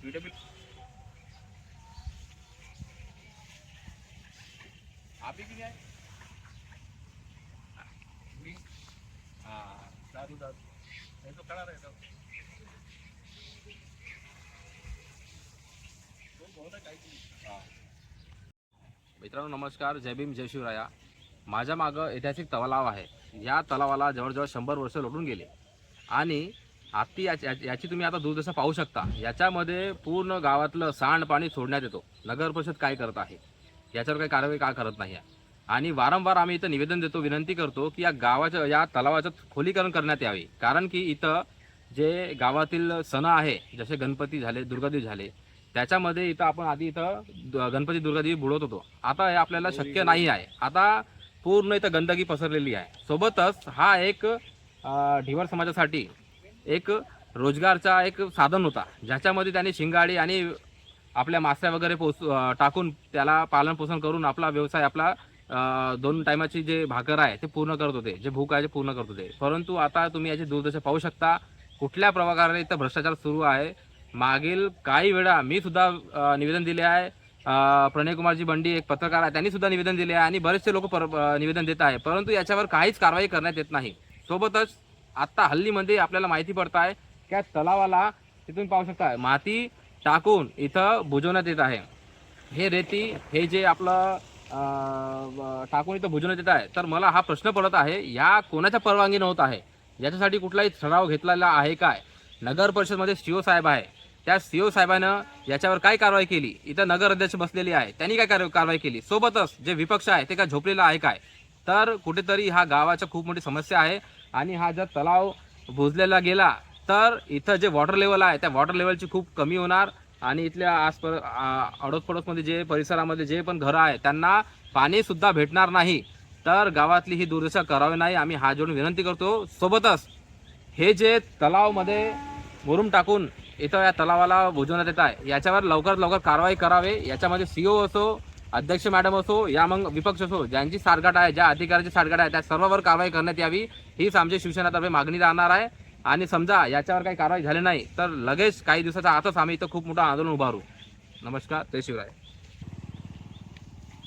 आप ही की क्या है? दारू दारू नहीं तो खड़ा रहेगा मित्रांनो नमस्कार, जय भीम जय शिवराया. माझ्या मागं ऐतिहासिक तलाव आहे. या तलावाला जवळजवळ 100 वर्ष लोटून गेले आणि याची तुम्ही आता दुर्दशा पाहू शकता. याच्यामध्ये पूर्ण गावातलं सांडपाणी सोडण्यात येतो. नगर परिषद काय करत आहे याच्यावर काही कारवाई का करत नाही आहे. आणि वारंवार आम्ही इथं निवेदन देतो, विनंती करतो की या तलावाचं खोलीकरण करण्यात यावे. कारण की इथं जे गावातील सण आहे, जसे गणपती झाले, दुर्गादेवी झाले, त्याच्यामध्ये इथं आपण आधी इथं गणपती दुर्गादेवी बुडवत होतो. आता हे आपल्याला शक्य नाही आहे. आता पूर्ण इथं गंदगी पसरलेली आहे. सोबतच हा एक ढिवर समाजासाठी एक रोजगारचा एक साधन होता, ज्याच्यामध्ये त्यांनी शिंगाडी आणि आपल्या मास्या वगैरे टाकून त्याला पालन पोषण करून आपला व्यवसाय, आपला 2 टायमाची जे भाकर आहे ते पूर्ण करत होते, जे भूक आहे ते पूर्ण करत होते. परंतु आता तुम्ही याची दुर्दशा पाहू शकता. कुठल्या प्रकारे इथं भ्रष्टाचार सुरू आहे. मागील काही वेळा मी सुद्धा निवेदन दिले आहे. प्रणय कुमारजी बंडी एक पत्रकार आहे, त्यांनी सुद्धा निवेदन दिले आहे आणि बरेचसे लोक निवेदन देत आहे. परंतु याच्यावर काहीच कारवाई करण्यात येत नाही. सोबतच आता हल्लीमध्ये आपल्याला माहिती पडत आहे की तलावाला तिथून पाहू शकता माती टाकून इथं बुजवण्यात येत आहे. हे रेती हे जे आपलं टाकून इथं बुजवण्यात येत आहे. तर मला हा प्रश्न पडत आहे, या कोणाच्या परवानगी नव्हत आहे? याच्यासाठी कुठलाही ठराव घेतलेला आहे काय? नगर परिषदमध्ये सीओ साहेब आहे, त्या सीओ साहेबानं याच्यावर काय कारवाई केली? इथं नगर अध्यक्ष बसलेली आहे, त्यांनी काय कारवाई केली? सोबतच जे विपक्ष आहे ते काय झोपलेला आहे काय? तर कुठेतरी हा गावाच्या खूप मोठी समस्या आहे. आणि हा जर तलाव बुजलेला गेला तर इथं जे वॉटर लेवल आहे त्या वॉटर लेवलची खूप कमी होणार आणि इथल्या अडोसपडोसमध्ये जे परिसरामध्ये जे पण घरं आहे त्यांना पाणी सुद्धा भेटणार नाही. तर गावातली ही दुर्दशा करावी नाही, आम्ही हात जोडून विनंती करतो. सोबतच हे जे तलावमध्ये मुरुम टाकून इथं या तलावाला बुजवण्यात येत आहे, याच्यावर लवकरात लवकर कारवाई करावे. याच्यामध्ये सीओ असो, अध्यक्ष मॅडम असो, या मग विपक्ष असो, ज्यांची सारगाट आहे, ज्या अधिकाऱ्याची सारगाट आहे, त्या सर्वांवर कारवाई करण्यात यावी, हीच आमची शिवसेनेतर्फे मागणी राहणार आहे. आणि समजा याच्यावर काही कारवाई झाली नाही तर लगेच काही दिवसाच्या आतच आम्ही इथं खूप मोठं आंदोलन उभारू. नमस्कार, जय शिवराय.